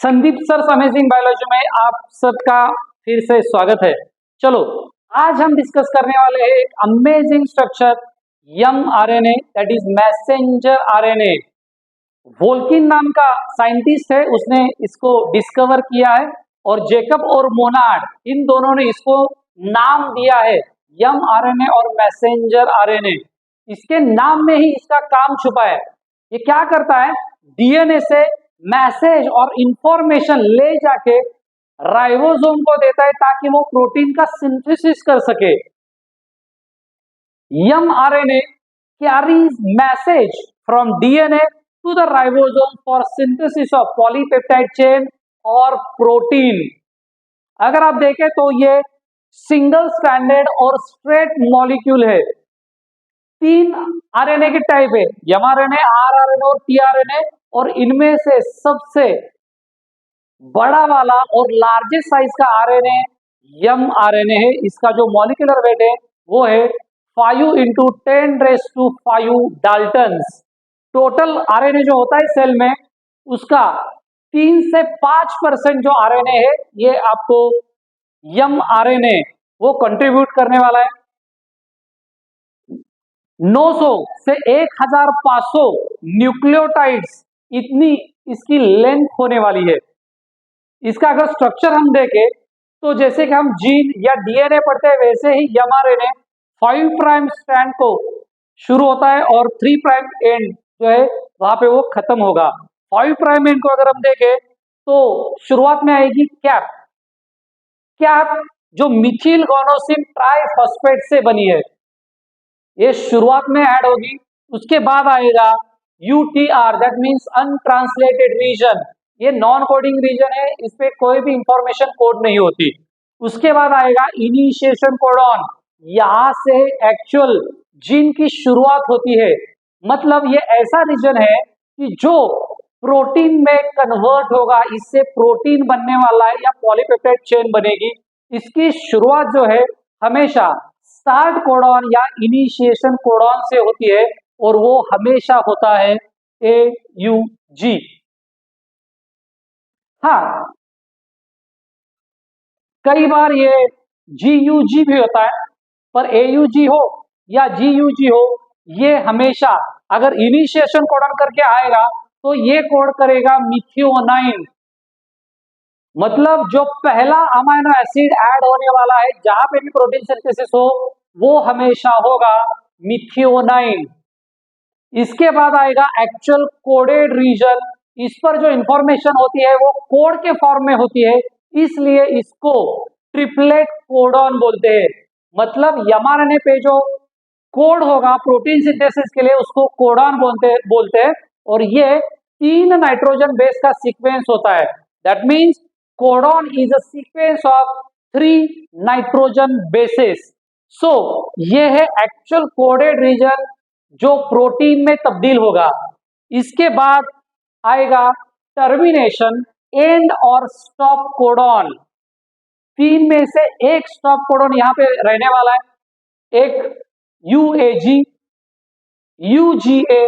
Sandeep sir amazing biology में आप सबका फिर से स्वागत है। चलो आज हम डिस्कस करने वाले हैं एक amazing structure mRNA, that is messenger RNA. Volkin नाम का साइंटिस्ट है, उसने इसको डिस्कवर किया है और जेकब और मोनार्ड इन दोनों ने इसको नाम दिया है mRNA और मैसेंजर आरएनए। इसके नाम में ही इसका काम छुपा है। ये क्या करता है, डीएनए से मैसेज और इंफॉर्मेशन ले जाके राइबोसोम को देता है ताकि वो प्रोटीन का सिंथेसिस कर सके। mRNA carries message from DNA to the ribosome for synthesis of polypeptide chain और प्रोटीन। अगर आप देखें तो ये सिंगल स्ट्रैंडेड और स्ट्रेट मॉलिक्यूल है। 3 आरएनए के टाइप है, mRNA, rRNA और tRNA, और इनमें से सबसे बड़ा वाला और लार्जेस्ट साइज का आरएनए mRNA है। इसका जो मॉलिक्यूलर वेट है वो है 5 × 10⁵ डाल्टन्स। टोटल आरएनए जो होता है सेल में उसका 3 से 5% जो आरएनए है ये आपको mRNA वो कंट्रीब्यूट करने वाला है। 900 से 1500 न्यूक्लियोटाइड्स इतनी इसकी लेंथ होने वाली है। इसका अगर स्ट्रक्चर हम देखें तो जैसे कि हम जीन या डीएनए पढ़ते हैं वैसे ही mRNA 5 प्राइम स्ट्रैंड को शुरू होता है और 3 प्राइम एंड जो है वहां पे वो खत्म होगा। 5 प्राइम एंड को अगर हम देखें तो शुरुआत में आएगी कैप। कैप जो मिथिल गोनोसिन ट्राइफॉस्फेट से बनी है, ये शुरुआत में ऐड होगी। उसके बाद आएगा UTR, that means untranslated region. ये नॉन कोडिंग रीजन है, इस पे कोई भी इंफॉर्मेशन कोड नहीं होती। उसके बाद आएगा इनिशिएशन कोडॉन, यहां से एक्चुअल जीन की शुरुआत होती है। मतलब ये ऐसा रीजन है कि जो प्रोटीन में कन्वर्ट होगा, इससे प्रोटीन बनने वाला है या पॉलीपेप्टाइड चेन बनेगी। इसकी शुरुआत जो है हमेशा स्टार्ट कोडॉन या इनिशिएशन कोडॉन से होती है और वो हमेशा होता है AUG। हाँ, कई बार ये GUG भी होता है, पर AUG हो या GUG हो, ये हमेशा अगर इनिशिएशन कोडॉन करके आएगा तो ये कोड करेगा मिथियोनाइन। मतलब जो पहला अमाइनो एसिड ऐड होने वाला है जहां पे भी प्रोटीन सिंथेसिस हो वो हमेशा होगा मिथियोनाइन। इसके बाद आएगा एक्चुअल कोडेड रीजन। इस पर जो इंफॉर्मेशन होती है वो कोड के फॉर्म में होती है, इसलिए इसको ट्रिपलेट कोडॉन बोलते हैं। मतलब mRNA पे जो कोड होगा प्रोटीन सिंथेसिस के लिए उसको कोडॉन बोलते हैं और ये 3 नाइट्रोजन बेस का सीक्वेंस होता है। That means codon is a sequence of 3 nitrogen bases. So ये है एक्चुअल कोडेड रीजन जो प्रोटीन में तब्दील होगा। इसके बाद आएगा टर्मिनेशन, एंड और स्टॉप कोडॉन। 3 में से एक स्टॉप कोडॉन यहां पे रहने वाला है, एक UAG, UGA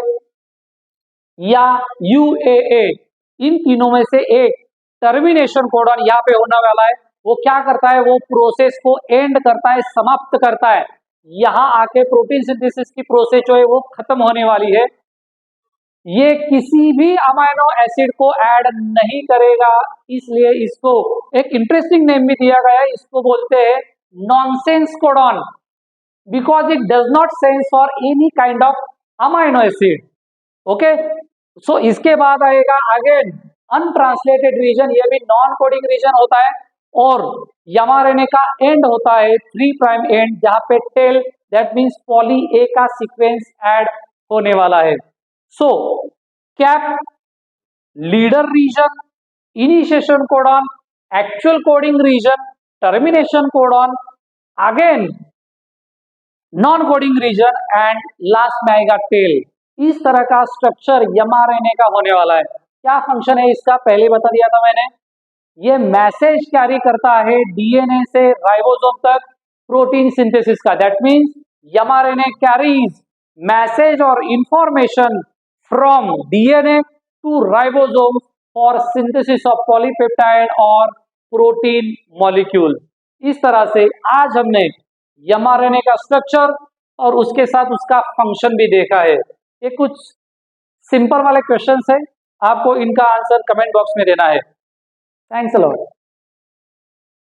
या UAA। इन तीनों में से एक टर्मिनेशन कोडॉन यहां पे होने वाला है। वो क्या करता है, वो प्रोसेस को एंड करता है, समाप्त करता है। यहां आके प्रोटीन सिंथेसिस की प्रोसेस जो है वो खत्म होने वाली है। ये किसी भी अमाइनो एसिड को ऐड नहीं करेगा, इसलिए इसको एक इंटरेस्टिंग नेम भी दिया गया है, इसको बोलते हैं nonsense codon, because it does not sense for any kind of amino acid. Okay, so इसके बाद आएगा अगेन अनट्रांसलेटेड रीजन, ये भी नॉन कोडिंग रीजन होता है और mRNA का एंड होता है 3 प्राइम एंड जहां पे tail, that means poly A का सीक्वेंस ऐड होने वाला है। So cap, leader region, initiation codon, actual coding region, termination codon, again non coding region and last में आएगा टेल। इस तरह का स्ट्रक्चर mRNA का होने वाला है। क्या फंक्शन है इसका पहले बता दिया था मैंने। ये मैसेज कैरी करता है डीएनए से राइबोसोम तक प्रोटीन सिंथेसिस का। That means mRNA carries message और information from DNA to ribosome for synthesis of polypeptide और प्रोटीन मॉलिक्यूल। इस तरह से आज हमने mRNA का स्ट्रक्चर और उसके साथ उसका फंक्शन भी देखा है। ये कुछ सिंपल वाले क्वेश्चंस है, आपको इनका आंसर कमेंट बॉक्स में देना है। Thanks a lot.